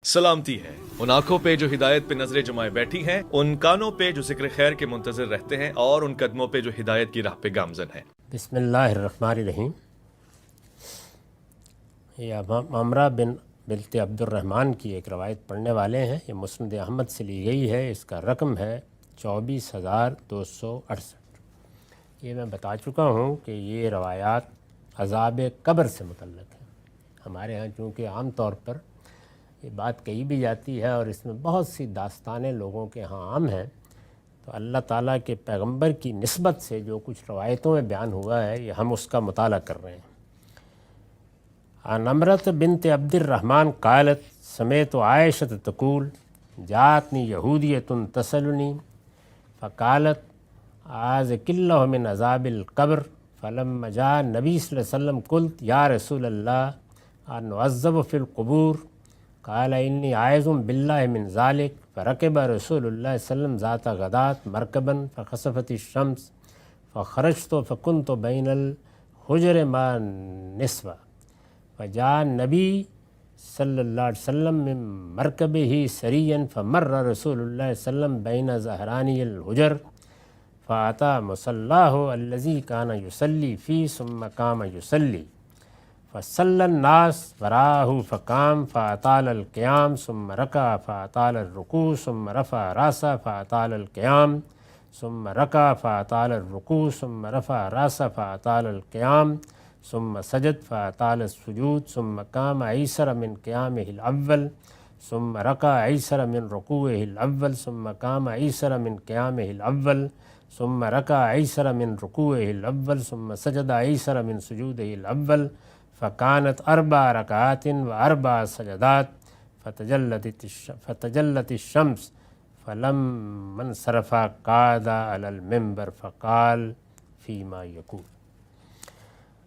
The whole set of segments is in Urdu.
سلامتی ہے ان آنکھوں پہ جو ہدایت پہ نظریں جمائے بیٹھی ہیں، ان کانوں پہ جو ذکر خیر کے منتظر رہتے ہیں، اور ان قدموں پہ جو ہدایت کی راہ پہ گامزن ہیں۔ بسم اللہ الرحمن الرحیم۔ یہ عمرہ بنت عبد الرحمن کی ایک روایت پڑھنے والے ہیں۔ یہ مسند احمد سے لی گئی ہے۔ اس کا رقم ہے 24,268۔ یہ میں بتا چکا ہوں کہ یہ روایات عذاب قبر سے متعلق ہیں۔ ہمارے ہاں چونکہ عام طور پر یہ بات کہی بھی جاتی ہے اور اس میں بہت سی داستانیں لوگوں کے ہاں عام ہیں، تو اللہ تعالیٰ کے پیغمبر کی نسبت سے جو کچھ روایتوں میں بیان ہوا ہے، یہ ہم اس کا مطالعہ کر رہے ہیں۔ عن عمرۃ بنت عبد الرحمن قالت سمعت عائشۃ تقول جاءتنی یہودیۃ تسألنی فقالت اعاذک اللہ من عذاب القبر فلما جاء النبی صلی اللہ علیہ وسلم قلت یا رسول اللہ ان نعذب فی القبور قال انی عائذ باللہ من ذلک فرکب رسول اللہ صلی اللہ علیہ وسلم ذات غدات مرکبا فخسفت الشمس فخرجت فکنت بین الحجر ما نسوہ فجاء النبی صلی اللہ علیہ وسلم من مرکبہ سریا فمر رسول اللہ صلی اللہ علیہ وسلم بین ظہرانی الحجر فأتى مصلاه الذي كان يصلي فيه ثم قام يصلي فصلى الناس وراءه فقام فأطال القيام ثم ركع فأطال الركوع ثم رفع رأسه فأطال القيام ثم ركع فأطال الركوع ثم رفع رأسه فأطال القيام ثم سجد فأطال السجود ثم قام أيسر من قيامه الأول ثم ركع أيسر من ركوعه الأول ثم قام أيسر من قيامه الأول ثم ركع أيسر من ركوعه الأول ثم سجد أيسر من سجوده الأول فكانت 4 ركعات و4 سجدات فتجلت الشمس فلما انصرف قعد على المنبر فقال فيما يقول۔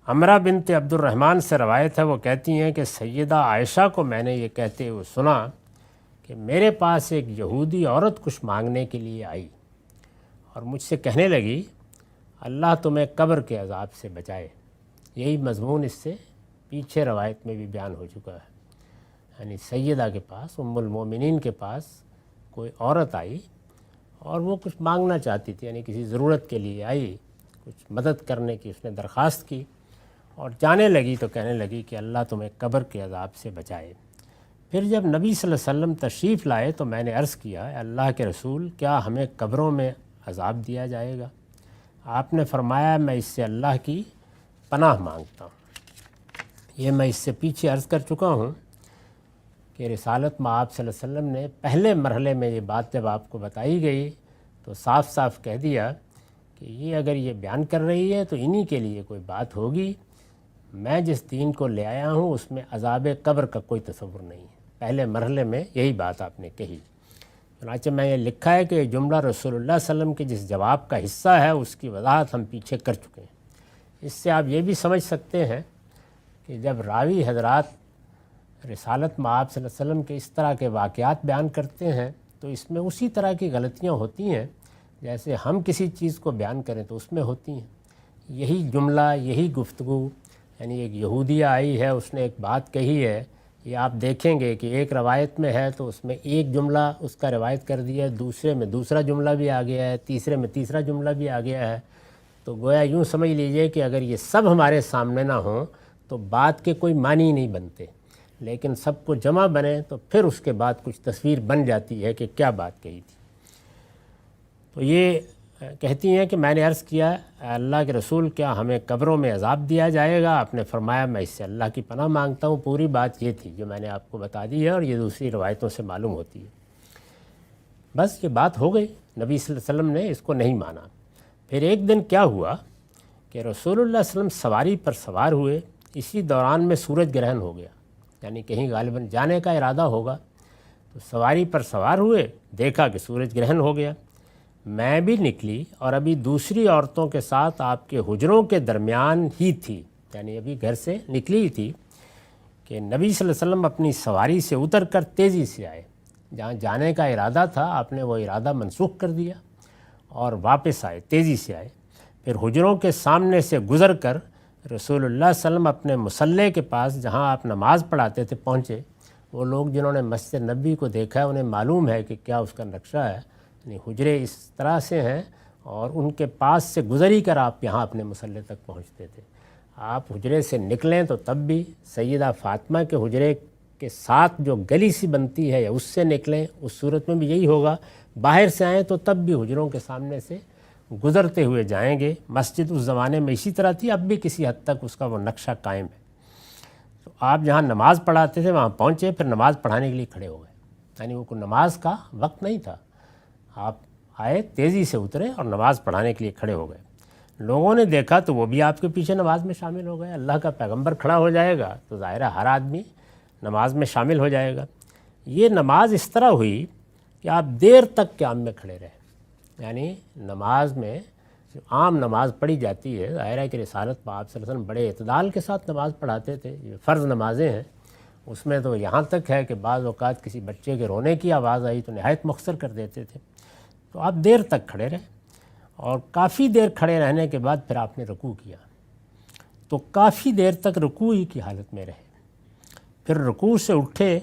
عمرہ بنت عبد الرحمن سے روایت ہے، وہ کہتی ہیں کہ سیدہ عائشہ کو میں نے یہ کہتے ہوئے سنا کہ میرے پاس ایک یہودی عورت کچھ مانگنے کے لیے آئی اور مجھ سے کہنے لگی اللہ تمہیں قبر کے عذاب سے بچائے۔ یہی مضمون اس سے پیچھے روایت میں بھی بیان ہو چکا ہے، یعنی سیدہ کے پاس، ام المومنین کے پاس کوئی عورت آئی اور وہ کچھ مانگنا چاہتی تھی، یعنی کسی ضرورت کے لیے آئی، کچھ مدد کرنے کی اس نے درخواست کی اور جانے لگی تو کہنے لگی کہ اللہ تمہیں قبر کے عذاب سے بچائے۔ پھر جب نبی صلی اللہ علیہ وسلم تشریف لائے تو میں نے عرض کیا اے اللہ کے رسول، کیا ہمیں قبروں میں عذاب دیا جائے گا؟ آپ نے فرمایا میں اس سے اللہ کی پناہ مانگتا ہوں۔ یہ میں اس سے پیچھے عرض کر چکا ہوں کہ رسالت میں آپ صلی اللہ علیہ وسلم نے پہلے مرحلے میں یہ بات جب آپ کو بتائی گئی تو صاف صاف کہہ دیا کہ یہ اگر یہ بیان کر رہی ہے تو انہی کے لیے کوئی بات ہوگی، میں جس دین کو لے آیا ہوں اس میں عذاب قبر کا کوئی تصور نہیں ہے۔ پہلے مرحلے میں یہی بات آپ نے کہی۔ چنانچہ میں یہ لکھا ہے کہ یہ جملہ رسول اللہ صلی اللہ علیہ وسلم کے جس جواب کا حصہ ہے اس کی وضاحت ہم پیچھے کر چکے ہیں۔ اس سے آپ یہ بھی سمجھ سکتے ہیں کہ جب راوی حضرات رسالت میں آپ صلی اللہ علیہ وسلم کے اس طرح کے واقعات بیان کرتے ہیں تو اس میں اسی طرح کی غلطیاں ہوتی ہیں جیسے ہم کسی چیز کو بیان کریں تو اس میں ہوتی ہیں۔ یہی جملہ، یہی گفتگو، یعنی ایک یہودیہ آئی ہے، اس نے ایک بات کہی ہے، یہ آپ دیکھیں گے کہ ایک روایت میں ہے تو اس میں ایک جملہ اس کا روایت کر دیا ہے، دوسرے میں دوسرا جملہ بھی آ گیا ہے، تیسرے میں تیسرا جملہ بھی آ گیا ہے، تو گویا یوں سمجھ لیجئے کہ اگر یہ سب ہمارے سامنے نہ ہوں تو بات کے کوئی معنی نہیں بنتے، لیکن سب کو جمع بنے تو پھر اس کے بعد کچھ تصویر بن جاتی ہے کہ کیا بات کہی تھی۔ تو یہ کہتی ہیں کہ میں نے عرض کیا اللہ کے رسول، کیا ہمیں قبروں میں عذاب دیا جائے گا؟ آپ نے فرمایا میں اس سے اللہ کی پناہ مانگتا ہوں۔ پوری بات یہ تھی جو میں نے آپ کو بتا دی ہے اور یہ دوسری روایتوں سے معلوم ہوتی ہے۔ بس یہ بات ہو گئی، نبی صلی اللہ علیہ وسلم نے اس کو نہیں مانا۔ پھر ایک دن کیا ہوا کہ رسول اللہ صلی اللہ علیہ وسلم سواری پر سوار ہوئے، اسی دوران میں سورج گرہن ہو گیا، یعنی کہیں غالباً جانے کا ارادہ ہوگا، تو سواری پر سوار ہوئے، دیکھا کہ سورج گرہن ہو گیا۔ میں بھی نکلی اور ابھی دوسری عورتوں کے ساتھ آپ کے حجروں کے درمیان ہی تھی، یعنی ابھی گھر سے نکلی تھی کہ نبی صلی اللہ علیہ وسلم اپنی سواری سے اتر کر تیزی سے آئے۔ جہاں جانے کا ارادہ تھا آپ نے وہ ارادہ منسوخ کر دیا اور واپس آئے، تیزی سے آئے۔ پھر حجروں کے سامنے سے گزر کر رسول اللہ صلی اللہ علیہ وسلم اپنے مصلی کے پاس جہاں آپ نماز پڑھاتے تھے پہنچے وہ لوگ جنہوں نے مسجد نبوی کو دیکھا ہے انہیں معلوم ہے کہ کیا اس کا نقشہ ہے، یعنی حجرے اس طرح سے ہیں اور ان کے پاس سے گزری کر آپ یہاں اپنے مصلی تک پہنچتے تھے۔ آپ حجرے سے نکلیں تو تب بھی سیدہ فاطمہ کے حجرے کے ساتھ جو گلی سی بنتی ہے یا اس سے نکلیں، اس صورت میں بھی یہی ہوگا۔ باہر سے آئیں تو تب بھی حجروں کے سامنے سے گزرتے ہوئے جائیں گے۔ مسجد اس زمانے میں اسی طرح تھی، اب بھی کسی حد تک اس کا وہ نقشہ قائم ہے۔ تو آپ جہاں نماز پڑھاتے تھے وہاں پہنچے، پھر نماز پڑھانے کے لیے کھڑے ہو گئے، یعنی وہ کوئی نماز کا وقت نہیں تھا، آپ آئے تیزی سے اترے اور نماز پڑھانے کے لیے کھڑے ہو گئے۔ لوگوں نے دیکھا تو وہ بھی آپ کے پیچھے نماز میں شامل ہو گئے۔ اللہ کا پیغمبر کھڑا ہو جائے گا تو ظاہر ہے ہر آدمی نماز میں شامل ہو جائے گا۔ یہ نماز اس طرح ہوئی کہ آپ دیر تک قیام میں کھڑے رہے، یعنی نماز میں جو عام نماز پڑھی جاتی ہے، ظاہر ہے کہ رسالت میں آپ صلی اللہ علیہ وسلم بڑے اعتدال کے ساتھ نماز پڑھاتے تھے۔ یہ فرض نمازیں ہیں، اس میں تو یہاں تک ہے کہ بعض اوقات کسی بچے کے رونے کی آواز آئی تو نہایت مختصر کر دیتے تھے۔ تو آپ دیر تک کھڑے رہے اور کافی دیر کھڑے رہنے کے بعد پھر آپ نے رکوع کیا، تو کافی دیر تک رکوع ہی کی حالت میں رہے۔ پھر رکوع سے اٹھے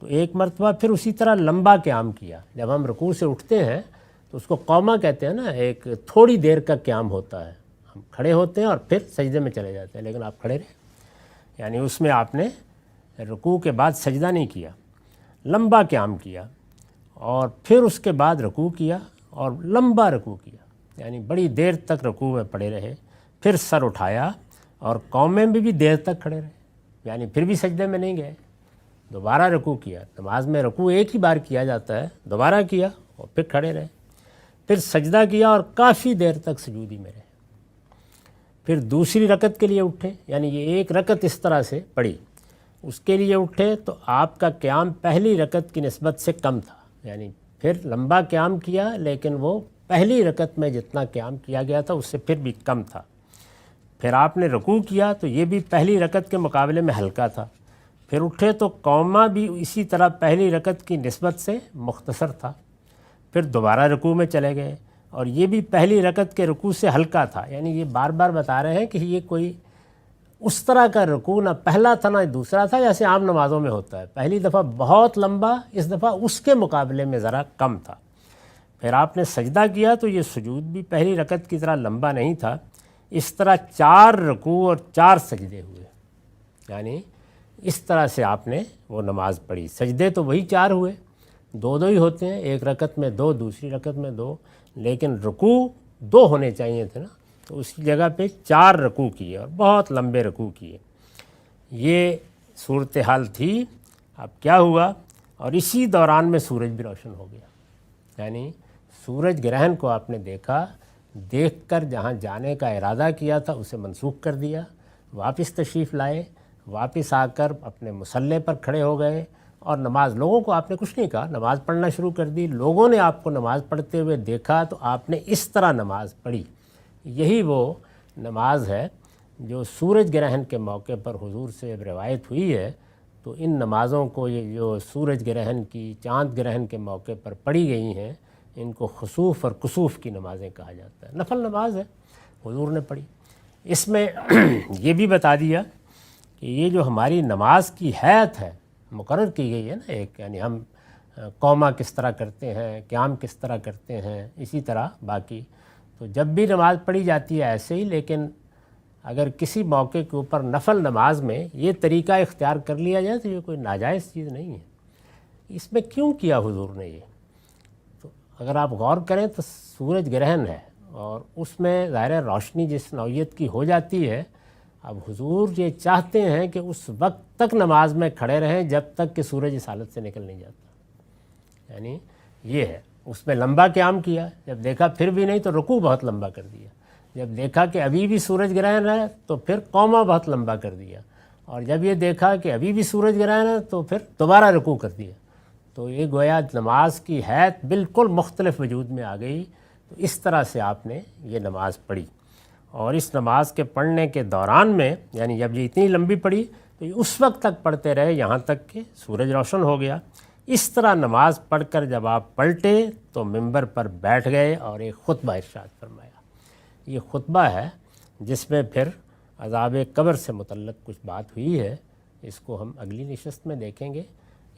تو ایک مرتبہ پھر اسی طرح لمبا قیام کیا۔ جب ہم رکوع سے اٹھتے ہیں تو اس کو قومہ کہتے ہیں نا، ایک تھوڑی دیر کا قیام ہوتا ہے، ہم کھڑے ہوتے ہیں اور پھر سجدے میں چلے جاتے ہیں، لیکن آپ کھڑے رہے، یعنی اس میں آپ نے رکوع کے بعد سجدہ نہیں کیا، لمبا قیام کیا اور پھر اس کے بعد رکوع کیا اور لمبا رکوع کیا، یعنی بڑی دیر تک رکوع میں پڑے رہے۔ پھر سر اٹھایا اور قومے میں بھی دیر تک کھڑے رہے، یعنی پھر بھی سجدے میں نہیں گئے، دوبارہ رکوع کیا۔ نماز میں رکوع ایک ہی بار کیا جاتا ہے، دوبارہ کیا اور پھر کھڑے رہے، پھر سجدہ کیا اور کافی دیر تک سجودی میں رہے۔ پھر دوسری رکعت کے لیے اٹھے، یعنی یہ ایک رکعت اس طرح سے پڑھی، اس کے لیے اٹھے تو آپ کا قیام پہلی رکعت کی نسبت سے کم تھا، یعنی پھر لمبا قیام کیا لیکن وہ پہلی رکعت میں جتنا قیام کیا گیا تھا اس سے پھر بھی کم تھا۔ پھر آپ نے رکوع کیا تو یہ بھی پہلی رکعت کے مقابلے میں ہلکا تھا۔ پھر اٹھے تو قومہ بھی اسی طرح پہلی رکعت کی نسبت سے مختصر تھا۔ پھر دوبارہ رکوع میں چلے گئے اور یہ بھی پہلی رکعت کے رکوع سے ہلکا تھا، یعنی یہ بار بار بتا رہے ہیں کہ یہ کوئی اس طرح کا رکوع نہ پہلا تھا نہ دوسرا تھا جیسے عام نمازوں میں ہوتا ہے، پہلی دفعہ بہت لمبا، اس دفعہ اس کے مقابلے میں ذرا کم تھا۔ پھر آپ نے سجدہ کیا تو یہ سجود بھی پہلی رکعت کی طرح لمبا نہیں تھا، اس طرح 4 رکوع اور 4 سجدے ہوئے، یعنی اس طرح سے آپ نے وہ نماز پڑھی۔ سجدے تو وہی 4 ہوئے، 2 ہی ہوتے ہیں، ایک رکعت میں 2، دوسری رکعت میں 2، لیکن رکوع 2 ہونے چاہیے تھے نا، تو اس کی جگہ پہ 4 رکوع کیے اور بہت لمبے رکوع کیے۔ یہ صورتحال تھی۔ اب کیا ہوا، اور اسی دوران میں سورج بھی روشن ہو گیا، یعنی سورج گرہن کو آپ نے دیکھا، دیکھ کر جہاں جانے کا ارادہ کیا تھا اسے منسوخ کر دیا، واپس تشریف لائے، واپس آ کر اپنے مصلی پر کھڑے ہو گئے اور نماز، لوگوں کو آپ نے کچھ نہیں کہا، نماز پڑھنا شروع کر دی۔ لوگوں نے آپ کو نماز پڑھتے ہوئے دیکھا تو آپ نے اس طرح نماز پڑھی۔ یہی وہ نماز ہے جو سورج گرہن کے موقع پر حضور سے روایت ہوئی ہے۔ تو ان نمازوں کو، یہ جو سورج گرہن کی، چاند گرہن کے موقع پر پڑھی گئی ہیں، ان کو خسوف اور کسوف کی نمازیں کہا جاتا ہے، نفل نماز ہے، حضور نے پڑھی۔ اس میں یہ بھی بتا دیا کہ یہ جو ہماری نماز کی ہیئت ہے، مقرر کی گئی ہے نا ایک، یعنی ہم قومہ کس طرح کرتے ہیں، قیام کس طرح کرتے ہیں، اسی طرح باقی تو جب بھی نماز پڑھی جاتی ہے ایسے ہی، لیکن اگر کسی موقع کے اوپر نفل نماز میں یہ طریقہ اختیار کر لیا جائے تو یہ کوئی ناجائز چیز نہیں ہے۔ اس میں کیوں کیا حضور نے یہ؟ تو اگر آپ غور کریں تو سورج گرہن ہے اور اس میں ظاہر روشنی جس نوعیت کی ہو جاتی ہے، اب حضور یہ چاہتے ہیں کہ اس وقت تک نماز میں کھڑے رہیں جب تک کہ سورج اس حالت سے نکل نہیں جاتا، یعنی یہ ہے۔ اس میں لمبا قیام کیا، جب دیکھا پھر بھی نہیں تو رکوع بہت لمبا کر دیا، جب دیکھا کہ ابھی بھی سورج گرہن ہے تو پھر قومہ بہت لمبا کر دیا، اور جب یہ دیکھا کہ ابھی بھی سورج گرہن ہے تو پھر دوبارہ رکوع کر دیا۔ تو یہ گویا نماز کی حیت بالکل مختلف وجود میں آ گئی۔ تو اس طرح سے آپ نے یہ نماز پڑھی، اور اس نماز کے پڑھنے کے دوران میں، یعنی جب یہ اتنی لمبی پڑھی تو یہ اس وقت تک پڑھتے رہے یہاں تک کہ سورج روشن ہو گیا۔ اس طرح نماز پڑھ کر جب آپ پلٹے تو منبر پر بیٹھ گئے اور ایک خطبہ ارشاد فرمایا۔ یہ خطبہ ہے جس میں پھر عذاب قبر سے متعلق کچھ بات ہوئی ہے، اس کو ہم اگلی نشست میں دیکھیں گے۔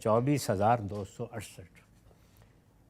24,268।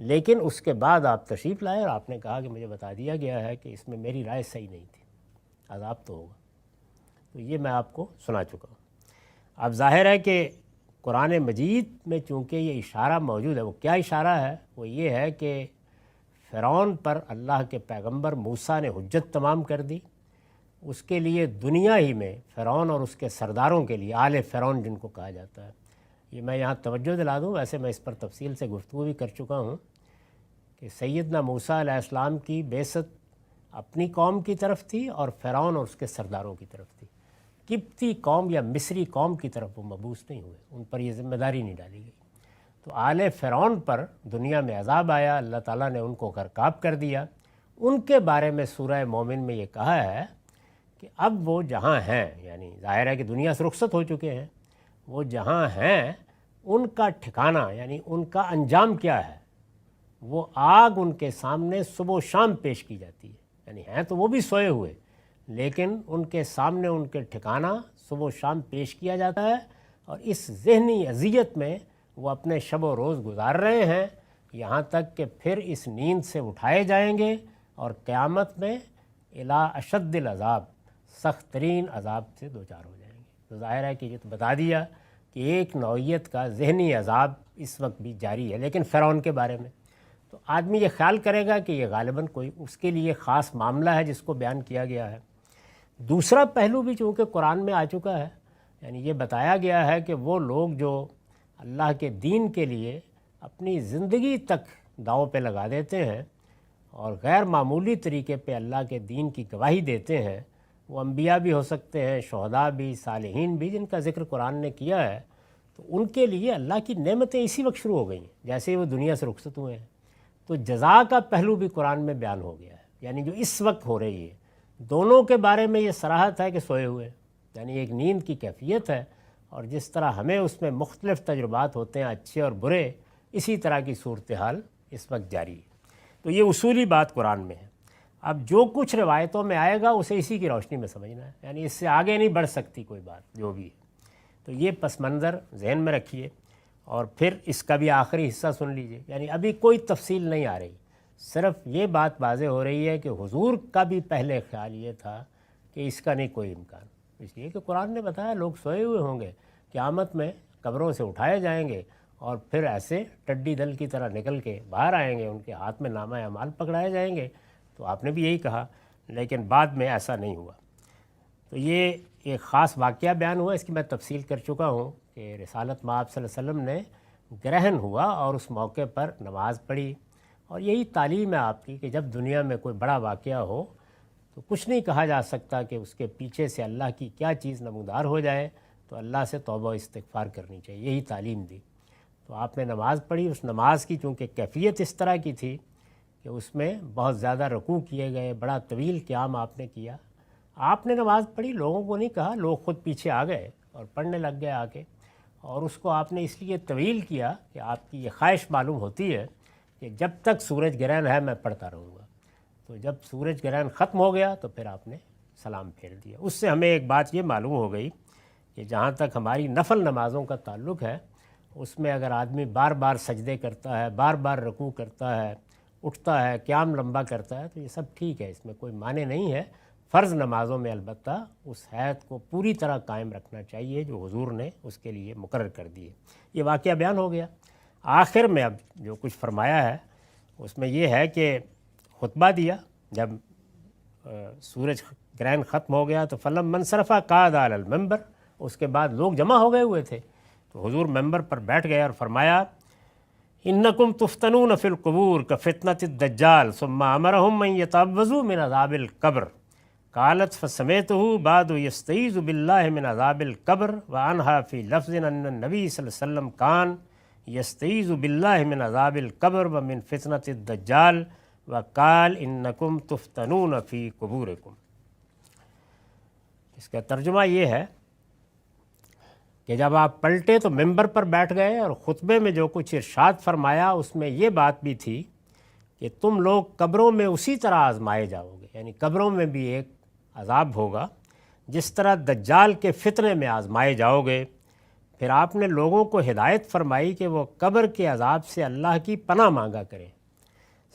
لیکن اس کے بعد آپ تشریف لائے اور آپ نے کہا کہ مجھے بتا دیا گیا ہے کہ اس میں میری رائے صحیح نہیں تھی، عذاب تو ہوگا۔ تو یہ میں آپ کو سنا چکا ہوں۔ اب ظاہر ہے کہ قرآن مجید میں چونکہ یہ اشارہ موجود ہے، وہ کیا اشارہ ہے؟ وہ یہ ہے کہ فرعون پر اللہ کے پیغمبر موسیٰ نے حجت تمام کر دی۔ اس کے لیے دنیا ہی میں فرعون اور اس کے سرداروں کے لیے، آل فرعون جن کو کہا جاتا ہے، یہ میں یہاں توجہ دلا دوں، ویسے میں اس پر تفصیل سے گفتگو بھی کر چکا ہوں کہ سیدنا موسیٰ علیہ السلام کی بعثت اپنی قوم کی طرف تھی اور فرعون اور اس کے سرداروں کی طرف تھی۔ قبطی قوم یا مصری قوم کی طرف وہ مبعوث نہیں ہوئے، ان پر یہ ذمہ داری نہیں ڈالی گئی۔ تو آل فرعون پر دنیا میں عذاب آیا، اللہ تعالیٰ نے ان کو غرقاب کر دیا۔ ان کے بارے میں سورہ مومن میں یہ کہا ہے کہ اب وہ جہاں ہیں، یعنی ظاہر ہے کہ دنیا سے رخصت ہو چکے ہیں، وہ جہاں ہیں ان کا ٹھکانہ یعنی ان کا انجام کیا ہے؟ وہ آگ ان کے سامنے صبح و شام پیش کی جاتی ہے، یعنی ہیں تو وہ بھی سوئے ہوئے، لیکن ان کے سامنے ان کے ٹھکانہ صبح و شام پیش کیا جاتا ہے، اور اس ذہنی اذیت میں وہ اپنے شب و روز گزار رہے ہیں، یہاں تک کہ پھر اس نیند سے اٹھائے جائیں گے اور قیامت میں الی اشد العذاب، سخت ترین عذاب سے دوچار ہو جائیں گے۔ تو ظاہر ہے کہ یہ تو بتا دیا کہ ایک نوعیت کا ذہنی عذاب اس وقت بھی جاری ہے، لیکن فرعون کے بارے میں تو آدمی یہ خیال کرے گا کہ یہ غالباً کوئی اس کے لیے خاص معاملہ ہے جس کو بیان کیا گیا ہے۔ دوسرا پہلو بھی چونکہ قرآن میں آ چکا ہے، یعنی یہ بتایا گیا ہے کہ وہ لوگ جو اللہ کے دین کے لیے اپنی زندگی تک داؤں پہ لگا دیتے ہیں اور غیر معمولی طریقے پہ اللہ کے دین کی گواہی دیتے ہیں، وہ انبیاء بھی ہو سکتے ہیں، شہداء بھی، صالحین بھی، جن کا ذکر قرآن نے کیا ہے، تو ان کے لیے اللہ کی نعمتیں اسی وقت شروع ہو گئی ہیں جیسے ہی وہ دنیا سے رخصت ہوئے ہیں۔ تو جزا کا پہلو بھی قرآن میں بیان ہو گیا ہے، یعنی جو اس وقت ہو رہی ہے، دونوں کے بارے میں یہ صراحت ہے کہ سوئے ہوئے، یعنی ایک نیند کی کیفیت ہے، اور جس طرح ہمیں اس میں مختلف تجربات ہوتے ہیں اچھے اور برے، اسی طرح کی صورتحال اس وقت جاری ہے۔ تو یہ اصولی بات قرآن میں ہے۔ اب جو کچھ روایتوں میں آئے گا اسے اسی کی روشنی میں سمجھنا ہے، یعنی اس سے آگے نہیں بڑھ سکتی کوئی بات جو بھی ہے۔ تو یہ پس منظر ذہن میں رکھیے، اور پھر اس کا بھی آخری حصہ سن لیجئے، یعنی ابھی کوئی تفصیل نہیں آ رہی، صرف یہ بات واضح ہو رہی ہے کہ حضور کا بھی پہلے خیال یہ تھا کہ اس کا نہیں کوئی امکان، اس لیے کہ قرآن نے بتایا لوگ سوئے ہوئے ہوں گے، قیامت میں قبروں سے اٹھائے جائیں گے اور پھر ایسے ٹڈی دل کی طرح نکل کے باہر آئیں گے، ان کے ہاتھ میں نامہ اعمال پکڑائے جائیں گے۔ تو آپ نے بھی یہی کہا، لیکن بعد میں ایسا نہیں ہوا۔ تو یہ ایک خاص واقعہ بیان ہوا، اس کی میں تفصیل کر چکا ہوں کہ رسالت مآب صلی اللہ علیہ وسلم نے گرہن ہوا اور اس موقع پر نماز پڑھی، اور یہی تعلیم ہے آپ کی کہ جب دنیا میں کوئی بڑا واقعہ ہو تو کچھ نہیں کہا جا سکتا کہ اس کے پیچھے سے اللہ کی کیا چیز نمودار ہو جائے، تو اللہ سے توبہ استغفار کرنی چاہیے، یہی تعلیم دی۔ تو آپ نے نماز پڑھی، اس نماز کی چونکہ کیفیت اس طرح کی تھی کہ اس میں بہت زیادہ رکوع کیے گئے، بڑا طویل قیام آپ نے کیا۔ آپ نے نماز پڑھی، لوگوں کو نہیں کہا، لوگ خود پیچھے آ گئے اور پڑھنے لگ گئے آ کے، اور اس کو آپ نے اس لیے طویل کیا کہ آپ کی یہ خواہش معلوم ہوتی ہے کہ جب تک سورج گرہن ہے میں پڑھتا رہوں گا۔ تو جب سورج گرہن ختم ہو گیا تو پھر آپ نے سلام پھیر دیا۔ اس سے ہمیں ایک بات یہ معلوم ہو گئی کہ جہاں تک ہماری نفل نمازوں کا تعلق ہے، اس میں اگر آدمی بار بار سجدے کرتا ہے، بار بار رکوع کرتا ہے، اٹھتا ہے، قیام لمبا کرتا ہے، تو یہ سب ٹھیک ہے، اس میں کوئی معنی نہیں ہے۔ فرض نمازوں میں البتہ اس حیت کو پوری طرح قائم رکھنا چاہیے جو حضور نے اس کے لیے مقرر کر دی ہے۔ یہ واقعہ بیان ہو گیا۔ آخر میں اب جو کچھ فرمایا ہے اس میں یہ ہے کہ خطبہ دیا، جب سورج گرہن ختم ہو گیا تو فلم منصرفہ قعد علی المنبر، اس کے بعد لوگ جمع ہو گئے ہوئے تھے، تو حضور ممبر پر بیٹھ گئے اور فرمایا انکم تفتنون فی القبور کفتنۃ الدجال ثم امرهم ان یتعوذوا من عذاب القبر قالت فسمعتہ بعد یستعیذ باللہ من عذاب القبر وعنہا فی لفظ ان النبی صلی اللہ علیہ وسلم کان یستعیذ باللہ من عذاب القبر ومن فتنۃ الدجال وقال انکم تفتنون فی قبورکم۔ اس کا ترجمہ یہ ہے کہ جب آپ پلٹے تو ممبر پر بیٹھ گئے، اور خطبے میں جو کچھ ارشاد فرمایا اس میں یہ بات بھی تھی کہ تم لوگ قبروں میں اسی طرح آزمائے جاؤ گے، یعنی قبروں میں بھی ایک عذاب ہوگا جس طرح دجال کے فتنے میں آزمائے جاؤ گے، پھر آپ نے لوگوں کو ہدایت فرمائی کہ وہ قبر کے عذاب سے اللہ کی پناہ مانگا کریں۔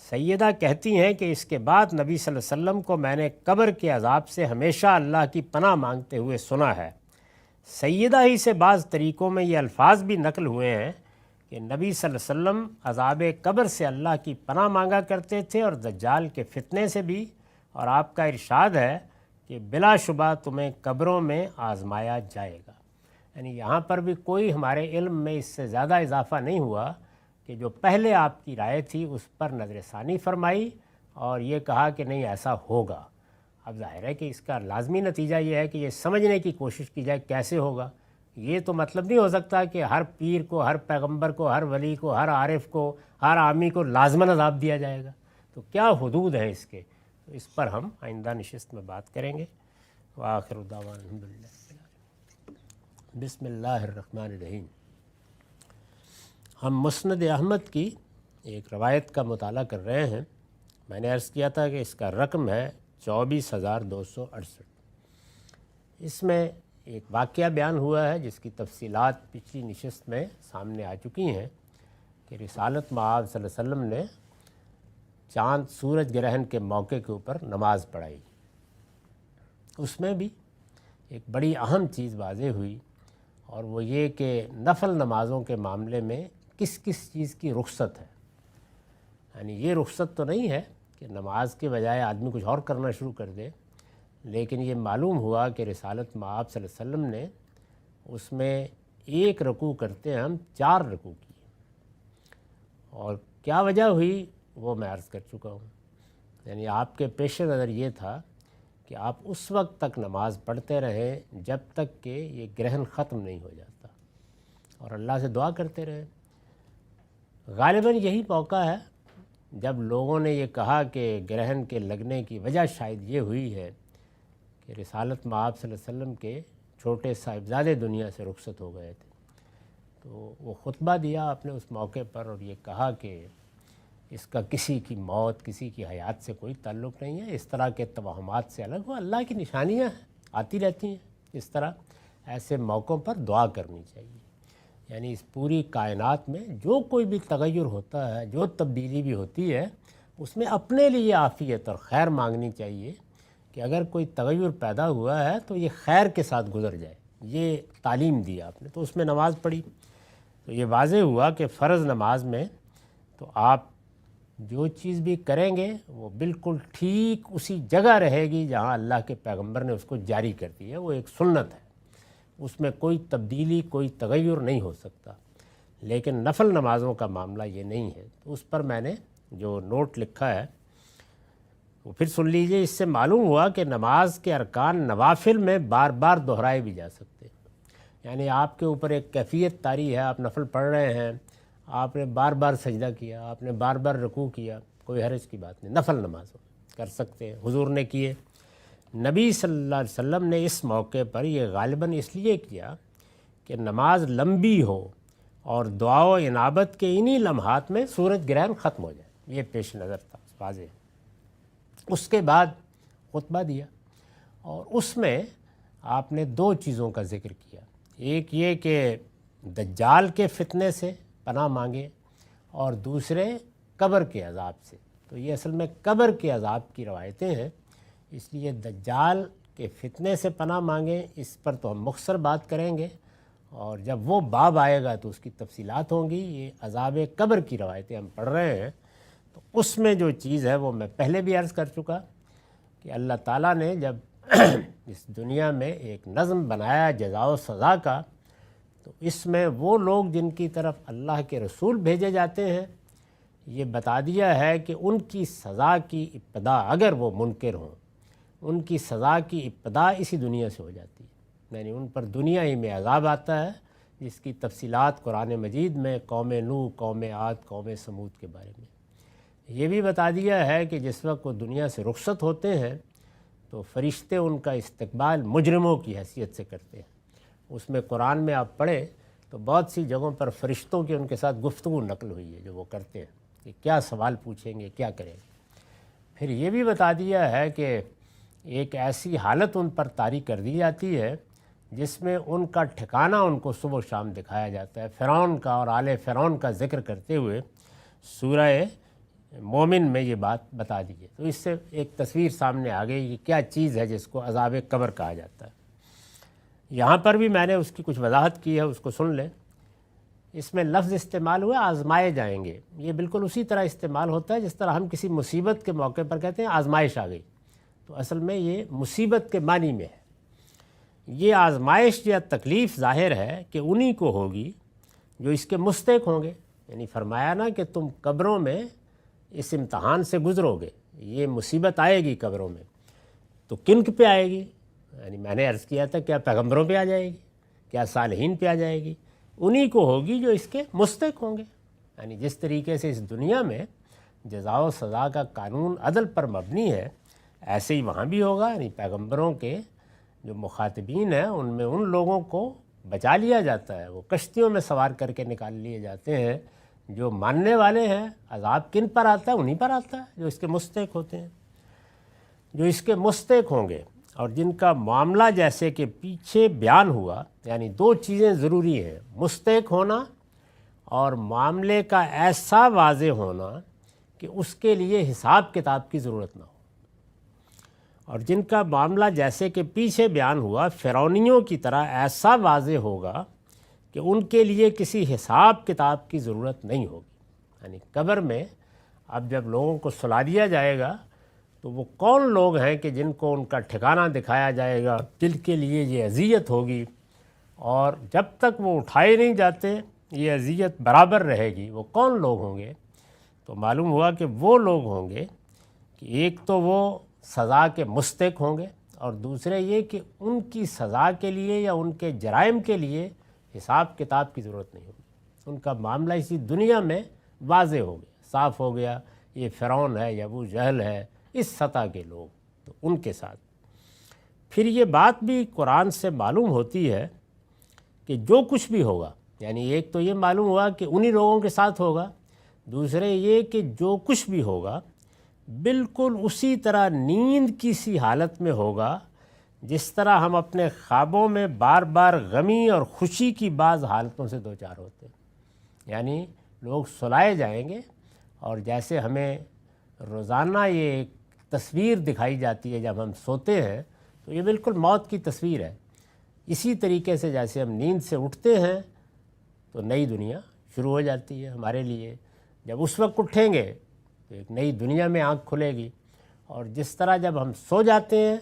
سیدہ کہتی ہیں کہ اس کے بعد نبی صلی اللہ علیہ وسلم کو میں نے قبر کے عذاب سے ہمیشہ اللہ کی پناہ مانگتے ہوئے سنا ہے۔ سیدہ ہی سے بعض طریقوں میں یہ الفاظ بھی نقل ہوئے ہیں کہ نبی صلی اللہ علیہ وسلم عذاب قبر سے اللہ کی پناہ مانگا کرتے تھے اور دجال کے فتنے سے بھی، اور آپ کا ارشاد ہے کہ بلا شبہ تمہیں قبروں میں آزمایا جائے گا۔ یعنی یہاں پر بھی کوئی ہمارے علم میں اس سے زیادہ اضافہ نہیں ہوا کہ جو پہلے آپ کی رائے تھی اس پر نظر ثانی فرمائی اور یہ کہا کہ نہیں ایسا ہوگا۔ اب ظاہر ہے کہ اس کا لازمی نتیجہ یہ ہے کہ یہ سمجھنے کی کوشش کی جائے کیسے ہوگا۔ یہ تو مطلب نہیں ہو سکتا کہ ہر پیر کو، ہر پیغمبر کو، ہر ولی کو، ہر عارف کو، ہر عامی کو لازماً عذاب دیا جائے گا۔ تو کیا حدود ہیں اس کے؟ تو اس پر ہم آئندہ نشست میں بات کریں گے۔ وآخر دعوانا الحمدللہ۔ بسم اللہ الرحمن الرحیم۔ ہم مسند احمد کی ایک روایت کا مطالعہ کر رہے ہیں۔ میں نے عرض کیا تھا کہ اس کا رقم ہے 24,268۔ اس میں ایک واقعہ بیان ہوا ہے جس کی تفصیلات پچھلی نشست میں سامنے آ چکی ہیں کہ رسالت مآب صلی اللہ علیہ وسلم نے چاند سورج گرہن کے موقع کے اوپر نماز پڑھائی۔ اس میں بھی ایک بڑی اہم چیز واضح ہوئی اور وہ یہ کہ نفل نمازوں کے معاملے میں کس کس چیز کی رخصت ہے۔ یعنی یہ رخصت تو نہیں ہے کہ نماز کے بجائے آدمی کچھ اور کرنا شروع کر دے، لیکن یہ معلوم ہوا کہ رسالت مآب صلی اللہ علیہ وسلم نے اس میں ایک رکوع کرتے ہیں ہم 4 رکوع کیے، اور کیا وجہ ہوئی وہ میں عرض کر چکا ہوں۔ یعنی آپ کے پیش نظر یہ تھا کہ آپ اس وقت تک نماز پڑھتے رہیں جب تک کہ یہ گرہن ختم نہیں ہو جاتا، اور اللہ سے دعا کرتے رہیں۔ غالباً یہی موقع ہے جب لوگوں نے یہ کہا کہ گرہن کے لگنے کی وجہ شاید یہ ہوئی ہے کہ رسالت مآب صلی اللہ علیہ وسلم کے چھوٹے صاحبزادے دنیا سے رخصت ہو گئے تھے، تو وہ خطبہ دیا آپ نے اس موقع پر اور یہ کہا کہ اس کا کسی کی موت، کسی کی حیات سے کوئی تعلق نہیں ہے، اس طرح کے توہمات سے الگ ہو، اللہ کی نشانیاں آتی رہتی ہیں، اس طرح ایسے موقعوں پر دعا کرنی چاہیے۔ یعنی اس پوری کائنات میں جو کوئی بھی تغیر ہوتا ہے، جو تبدیلی بھی ہوتی ہے، اس میں اپنے لیے عافیت اور خیر مانگنی چاہیے کہ اگر کوئی تغیر پیدا ہوا ہے تو یہ خیر کے ساتھ گزر جائے۔ یہ تعلیم دی آپ نے، تو اس میں نماز پڑھی تو یہ واضح ہوا کہ فرض نماز میں تو آپ جو چیز بھی کریں گے وہ بالکل ٹھیک اسی جگہ رہے گی جہاں اللہ کے پیغمبر نے اس کو جاری کر دی ہے، وہ ایک سنت ہے، اس میں کوئی تبدیلی، کوئی تغیر نہیں ہو سکتا۔ لیکن نفل نمازوں کا معاملہ یہ نہیں ہے، تو اس پر میں نے جو نوٹ لکھا ہے وہ پھر سن لیجئے۔ اس سے معلوم ہوا کہ نماز کے ارکان نوافل میں بار بار دہرائے بھی جا سکتے ہیں۔ یعنی آپ کے اوپر ایک کیفیت طاری ہے، آپ نفل پڑھ رہے ہیں، آپ نے بار بار سجدہ کیا، آپ نے بار بار رکوع کیا، کوئی حرج کی بات نہیں، نفل نماز کر سکتے ہیں، حضور نے کیے۔ نبی صلی اللہ علیہ وسلم نے اس موقع پر یہ غالباً اس لیے کیا کہ نماز لمبی ہو اور دعا و انابت کے انہی لمحات میں سورج گرہن ختم ہو جائے، یہ پیش نظر تھا واضح۔ اس کے بعد خطبہ دیا اور اس میں آپ نے 2 چیزوں کا ذکر کیا، ایک یہ کہ دجال کے فتنے سے پناہ مانگے اور دوسرے قبر کے عذاب سے۔ تو یہ اصل میں قبر کے عذاب کی روایتیں ہیں، اس لیے دجال کے فتنے سے پناہ مانگیں، اس پر تو ہم مختصر بات کریں گے، اور جب وہ باب آئے گا تو اس کی تفصیلات ہوں گی۔ یہ عذاب قبر کی روایتیں ہم پڑھ رہے ہیں، تو اس میں جو چیز ہے وہ میں پہلے بھی عرض کر چکا کہ اللہ تعالیٰ نے جب اس دنیا میں ایک نظم بنایا جزا و سزا کا، تو اس میں وہ لوگ جن کی طرف اللہ کے رسول بھیجے جاتے ہیں، یہ بتا دیا ہے کہ ان کی سزا کی ابتدا، اگر وہ منکر ہوں، ان کی سزا کی ابتدا اسی دنیا سے ہو جاتی ہے، یعنی ان پر دنیا ہی میں عذاب آتا ہے، جس کی تفصیلات قرآن مجید میں قوم نوح، قوم عاد، قوم سمود کے بارے میں یہ بھی بتا دیا ہے کہ جس وقت وہ دنیا سے رخصت ہوتے ہیں تو فرشتے ان کا استقبال مجرموں کی حیثیت سے کرتے ہیں۔ اس میں قرآن میں آپ پڑھیں تو بہت سی جگہوں پر فرشتوں کی ان کے ساتھ گفتگو نقل ہوئی ہے جو وہ کرتے ہیں کہ کیا سوال پوچھیں گے، کیا کریں گے۔ پھر یہ بھی بتا دیا ہے کہ ایک ایسی حالت ان پر طاری کر دی جاتی ہے جس میں ان کا ٹھکانہ ان کو صبح و شام دکھایا جاتا ہے، فرعون کا اور آل فرعون کا ذکر کرتے ہوئے سورہ مومن میں یہ بات بتا دی ہے۔ تو اس سے ایک تصویر سامنے آ گئی کہ کیا چیز ہے جس کو عذاب قبر کہا جاتا ہے۔ یہاں پر بھی میں نے اس کی کچھ وضاحت کی ہے، اس کو سن لیں۔ اس میں لفظ استعمال ہوا آزمائے جائیں گے، یہ بالکل اسی طرح استعمال ہوتا ہے جس طرح ہم کسی مصیبت کے موقع پر کہتے ہیں آزمائش آ گئی، تو اصل میں یہ مصیبت کے معنی میں ہے۔ یہ آزمائش یا تکلیف ظاہر ہے کہ انہی کو ہوگی جو اس کے مستحق ہوں گے، یعنی فرمایا نا کہ تم قبروں میں اس امتحان سے گزرو گے، یہ مصیبت آئے گی قبروں میں، تو کن پہ آئے گی؟ یعنی میں نے عرض کیا تھا کیا پیغمبروں پہ آ جائے گی، کیا صالحین پہ آ جائے گی؟ انہی کو ہوگی جو اس کے مستحق ہوں گے۔ یعنی جس طریقے سے اس دنیا میں جزا و سزا کا قانون عدل پر مبنی ہے، ایسے ہی وہاں بھی ہوگا۔ یعنی پیغمبروں کے جو مخاطبین ہیں ان میں ان لوگوں کو بچا لیا جاتا ہے، وہ کشتیوں میں سوار کر کے نکال لیے جاتے ہیں۔ جو ماننے والے ہیں عذاب کن پر آتا ہے؟ انہی پر آتا ہے جو اس کے مستحق ہوتے ہیں، جو اس کے مستحق ہوں گے، اور جن کا معاملہ جیسے کہ پیچھے بیان ہوا۔ یعنی دو چیزیں ضروری ہیں، مستحق ہونا اور معاملے کا ایسا واضح ہونا کہ اس کے لیے حساب کتاب کی ضرورت نہ ہو۔ اور جن کا معاملہ جیسے کہ پیچھے بیان ہوا فرعونیوں کی طرح ایسا واضح ہوگا کہ ان کے لیے کسی حساب کتاب کی ضرورت نہیں ہوگی۔ یعنی قبر میں اب جب لوگوں کو سلا دیا جائے گا تو وہ کون لوگ ہیں کہ جن کو ان کا ٹھکانہ دکھایا جائے گا، جن کے لیے یہ اذیت ہوگی، اور جب تک وہ اٹھائے نہیں جاتے یہ اذیت برابر رہے گی۔ وہ کون لوگ ہوں گے؟ تو معلوم ہوا کہ وہ لوگ ہوں گے کہ ایک تو وہ سزا کے مستحق ہوں گے، اور دوسرے یہ کہ ان کی سزا کے لیے یا ان کے جرائم کے لیے حساب کتاب کی ضرورت نہیں ہوگی۔ ان کا معاملہ اسی دنیا میں واضح ہو گیا، صاف ہو گیا، یہ فرعون ہے یا ابو جہل ہے، اس سطح کے لوگ، تو ان کے ساتھ پھر یہ بات بھی قرآن سے معلوم ہوتی ہے کہ جو کچھ بھی ہوگا، یعنی ایک تو یہ معلوم ہوا کہ انہی لوگوں کے ساتھ ہوگا، دوسرے یہ کہ جو کچھ بھی ہوگا بالکل اسی طرح نیند کی سی حالت میں ہوگا جس طرح ہم اپنے خوابوں میں بار بار غمی اور خوشی کی بعض حالتوں سے دوچار ہوتے ہیں۔ یعنی لوگ سلائے جائیں گے اور جیسے ہمیں روزانہ یہ ایک تصویر دکھائی جاتی ہے جب ہم سوتے ہیں، تو یہ بالکل موت کی تصویر ہے۔ اسی طریقے سے جیسے ہم نیند سے اٹھتے ہیں تو نئی دنیا شروع ہو جاتی ہے ہمارے لیے، جب اس وقت اٹھیں گے تو ایک نئی دنیا میں آنکھ کھلے گی، اور جس طرح جب ہم سو جاتے ہیں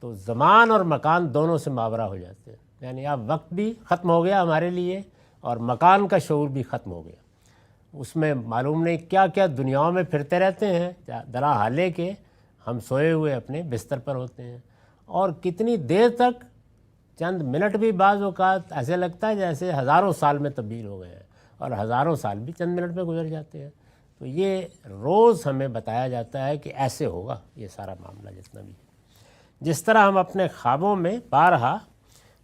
تو زمان اور مکان دونوں سے ماورا ہو جاتے ہیں۔ یعنی اب وقت بھی ختم ہو گیا ہمارے لیے اور مکان کا شعور بھی ختم ہو گیا۔ اس میں معلوم نہیں کیا کیا دنیاؤں میں پھرتے رہتے ہیں، درا حالے کہ ہم سوئے ہوئے اپنے بستر پر ہوتے ہیں، اور کتنی دیر تک، چند منٹ بھی بعض اوقات ایسے لگتا ہے جیسے ہزاروں سال میں تبدیل ہو گئے ہیں، اور ہزاروں سال بھی چند منٹ میں گزر جاتے ہیں۔ تو یہ روز ہمیں بتایا جاتا ہے کہ ایسے ہوگا یہ سارا معاملہ جتنا بھی ہے۔ جس طرح ہم اپنے خوابوں میں بارہا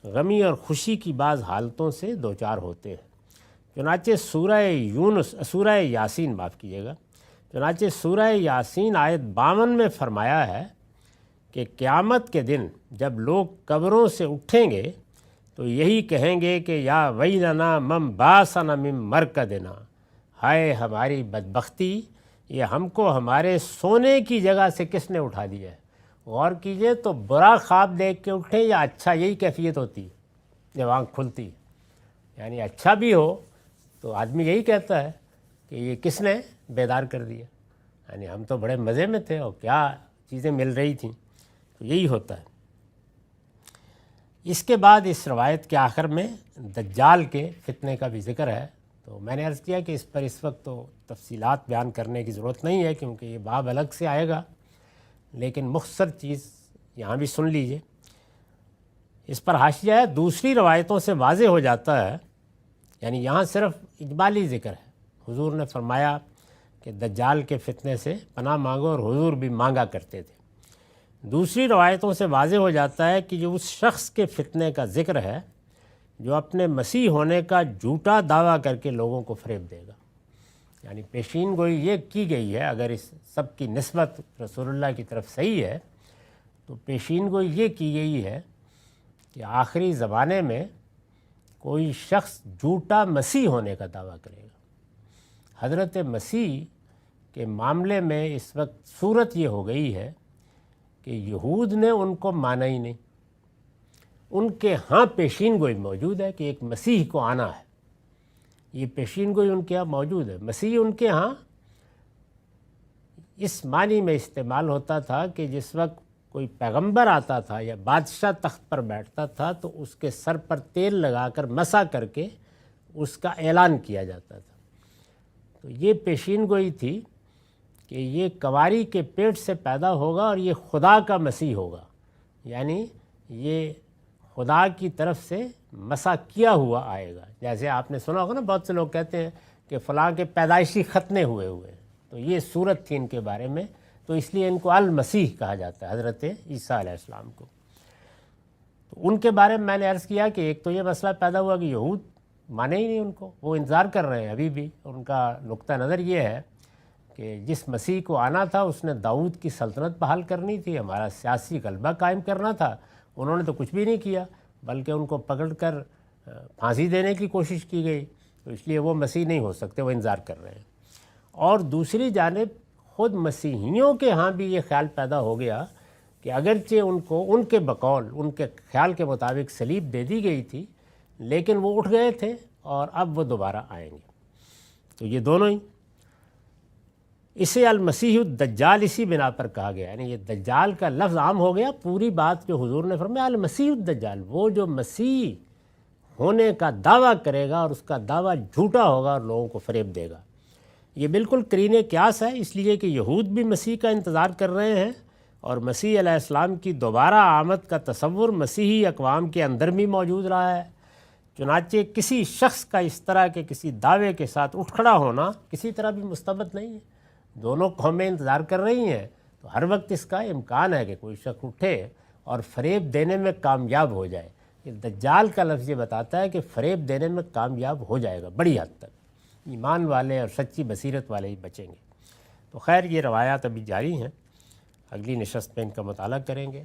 غمی اور خوشی کی بعض حالتوں سے دوچار ہوتے ہیں۔ چنانچہ سورہ یاسین معاف کیجیے گا، چنانچہ سورہ یاسین آیت 52 میں فرمایا ہے کہ قیامت کے دن جب لوگ قبروں سے اٹھیں گے تو یہی کہیں گے کہ یا ویلنا من باسنا من مرقدنا، ہائے ہماری بدبختی، یہ ہم کو ہمارے سونے کی جگہ سے کس نے اٹھا دیا ہے۔ غور کیجئے تو برا خواب دیکھ کے اٹھیں یا اچھا، یہی کیفیت ہوتی ہے جب آنکھ کھلتی ہے۔ یعنی اچھا بھی ہو تو آدمی یہی کہتا ہے کہ یہ کس نے بیدار کر دیا، یعنی ہم تو بڑے مزے میں تھے اور کیا چیزیں مل رہی تھیں، تو یہی ہوتا ہے۔ اس کے بعد اس روایت کے آخر میں دجال کے فتنے کا بھی ذکر ہے۔ تو میں نے عرض کیا کہ اس پر اس وقت تو تفصیلات بیان کرنے کی ضرورت نہیں ہے کیونکہ یہ باب الگ سے آئے گا، لیکن مختصر چیز یہاں بھی سن لیجئے۔ اس پر حاشیہ ہے، دوسری روایتوں سے واضح ہو جاتا ہے، یعنی یہاں صرف اجمالی ذکر ہے۔ حضور نے فرمایا کہ دجال کے فتنے سے پناہ مانگو، اور حضور بھی مانگا کرتے تھے۔ دوسری روایتوں سے واضح ہو جاتا ہے کہ جو اس شخص کے فتنے کا ذکر ہے جو اپنے مسیح ہونے کا جھوٹا دعویٰ کر کے لوگوں کو فریب دے گا۔ یعنی پیشین گوئی یہ کی گئی ہے، اگر اس سب کی نسبت رسول اللہ کی طرف صحیح ہے تو پیشین گوئی یہ کی گئی ہے کہ آخری زمانے میں کوئی شخص جھوٹا مسیح ہونے کا دعویٰ کرے گا۔ حضرت مسیح کے معاملے میں اس وقت صورت یہ ہو گئی ہے کہ یہود نے ان کو مانا ہی نہیں، ان کے ہاں پیشین گوئی موجود ہے کہ ایک مسیح کو آنا ہے، یہ پیشین گوئی ان کے ہاں موجود ہے۔ مسیح ان کے ہاں اس معنی میں استعمال ہوتا تھا کہ جس وقت کوئی پیغمبر آتا تھا یا بادشاہ تخت پر بیٹھتا تھا تو اس کے سر پر تیل لگا کر مسح کر کے اس کا اعلان کیا جاتا تھا۔ تو یہ پیشین گوئی تھی کہ یہ کنواری کے پیٹ سے پیدا ہوگا اور یہ خدا کا مسیح ہوگا، یعنی یہ خدا کی طرف سے مسح کیا ہوا آئے گا۔ جیسے آپ نے سنا ہوگا نا، بہت سے لوگ کہتے ہیں کہ فلاں کے پیدائشی ختنے ہوئے ہیں، تو یہ صورت تھی ان کے بارے میں، تو اس لیے ان کو المسیح کہا جاتا ہے، حضرت عیسیٰ علیہ السلام کو۔ تو ان کے بارے میں نے عرض کیا کہ ایک تو یہ مسئلہ پیدا ہوا کہ یہود مانے ہی نہیں ان کو، وہ انتظار کر رہے ہیں ابھی بھی۔ ان کا نقطہ نظر یہ ہے کہ جس مسیح کو آنا تھا اس نے داؤد کی سلطنت بحال کرنی تھی، ہمارا سیاسی غلبہ قائم کرنا تھا، انہوں نے تو کچھ بھی نہیں کیا، بلکہ ان کو پکڑ کر پھانسی دینے کی کوشش کی گئی، تو اس لیے وہ مسیح نہیں ہو سکتے، وہ انتظار کر رہے ہیں۔ اور دوسری جانب خود مسیحیوں کے ہاں بھی یہ خیال پیدا ہو گیا کہ اگرچہ ان کو ان کے بقول، ان کے خیال کے مطابق صلیب دے دی گئی تھی، لیکن وہ اٹھ گئے تھے اور اب وہ دوبارہ آئیں گے۔ تو یہ دونوں ہی، اسے المسیح الدجال اسی بنا پر کہا گیا، یعنی یہ دجال کا لفظ عام ہو گیا، پوری بات جو حضور نے فرمایا المسیح الدجال، وہ جو مسیح ہونے کا دعویٰ کرے گا اور اس کا دعویٰ جھوٹا ہوگا اور لوگوں کو فریب دے گا۔ یہ بالکل قرین قیاس ہے، اس لیے کہ یہود بھی مسیح کا انتظار کر رہے ہیں اور مسیح علیہ السلام کی دوبارہ آمد کا تصور مسیحی اقوام کے اندر بھی موجود رہا ہے۔ چنانچہ کسی شخص کا اس طرح کے کسی دعوے کے ساتھ اٹھ کھڑا ہونا کسی طرح بھی مستبد نہیں ہے، دونوں قومیں انتظار کر رہی ہیں، تو ہر وقت اس کا امکان ہے کہ کوئی شخص اٹھے اور فریب دینے میں کامیاب ہو جائے۔ یہ دجال کا لفظ یہ بتاتا ہے کہ فریب دینے میں کامیاب ہو جائے گا بڑی حد تک، ایمان والے اور سچی بصیرت والے ہی بچیں گے۔ تو خیر یہ روایات ابھی جاری ہیں، اگلی نشست میں ان کا مطالعہ کریں گے۔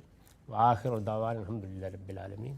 وآخر دعوانا الحمدللہ رب العالمین۔